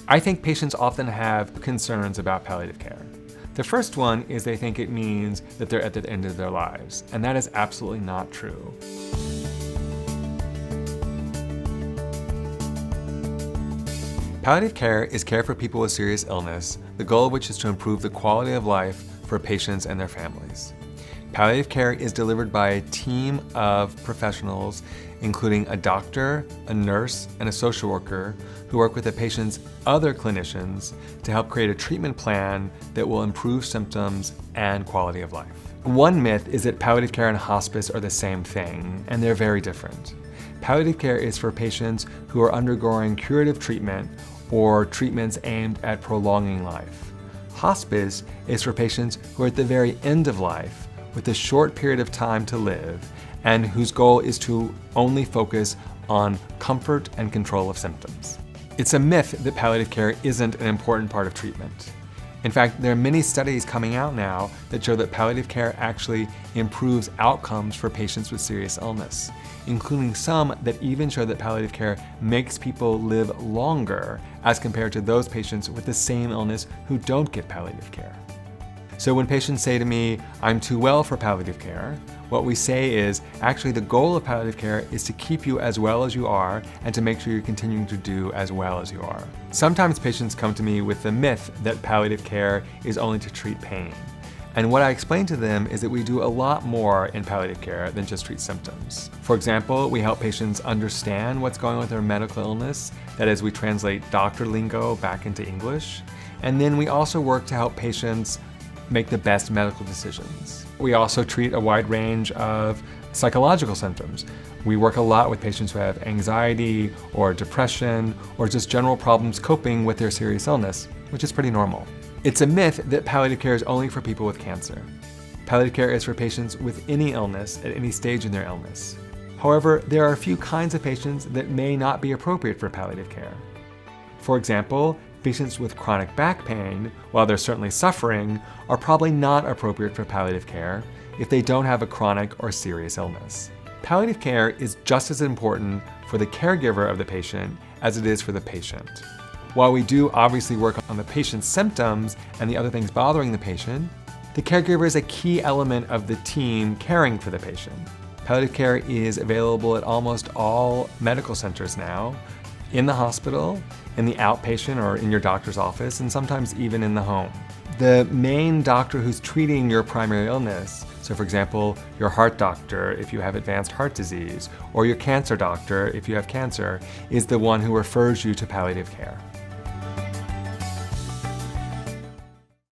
I think patients often have concerns about palliative care. The first one is they think it means that they're at the end of their lives, and that is absolutely not true. Palliative care is care for people with serious illness, the goal of which is to improve the quality of life for patients and their families. Palliative care is delivered by a team of professionals, including a doctor, a nurse, and a social worker who work with the patient's other clinicians to help create a treatment plan that will improve symptoms and quality of life. One myth is that palliative care and hospice are the same thing, and they're very different. Palliative care is for patients who are undergoing curative treatment or treatments aimed at prolonging life. Hospice is for patients who are at the very end of life with a short period of time to live and whose goal is to only focus on comfort and control of symptoms. It's a myth that palliative care isn't an important part of treatment. In fact, there are many studies coming out now that show that palliative care actually improves outcomes for patients with serious illness, including some that even show that palliative care makes people live longer as compared to those patients with the same illness who don't get palliative care. So when patients say to me, "I'm too well for palliative care," what we say is, actually the goal of palliative care is to keep you as well as you are and to make sure you're continuing to do as well as you are. Sometimes patients come to me with the myth that palliative care is only to treat pain. And what I explain to them is that we do a lot more in palliative care than just treat symptoms. For example, we help patients understand what's going on with their medical illness. That is, we translate doctor lingo back into English. And then we also work to help patients make the best medical decisions. We also treat a wide range of psychological symptoms. We work a lot with patients who have anxiety or depression or just general problems coping with their serious illness, which is pretty normal. It's a myth that palliative care is only for people with cancer. Palliative care is for patients with any illness at any stage in their illness. However, there are a few kinds of patients that may not be appropriate for palliative care. For example, patients with chronic back pain, while they're certainly suffering, are probably not appropriate for palliative care if they don't have a chronic or serious illness. Palliative care is just as important for the caregiver of the patient as it is for the patient. While we do obviously work on the patient's symptoms and the other things bothering the patient, the caregiver is a key element of the team caring for the patient. Palliative care is available at almost all medical centers now, in the hospital, in the outpatient or in your doctor's office, and sometimes even in the home. The main doctor who's treating your primary illness, so for example, your heart doctor if you have advanced heart disease, or your cancer doctor if you have cancer, is the one who refers you to palliative care.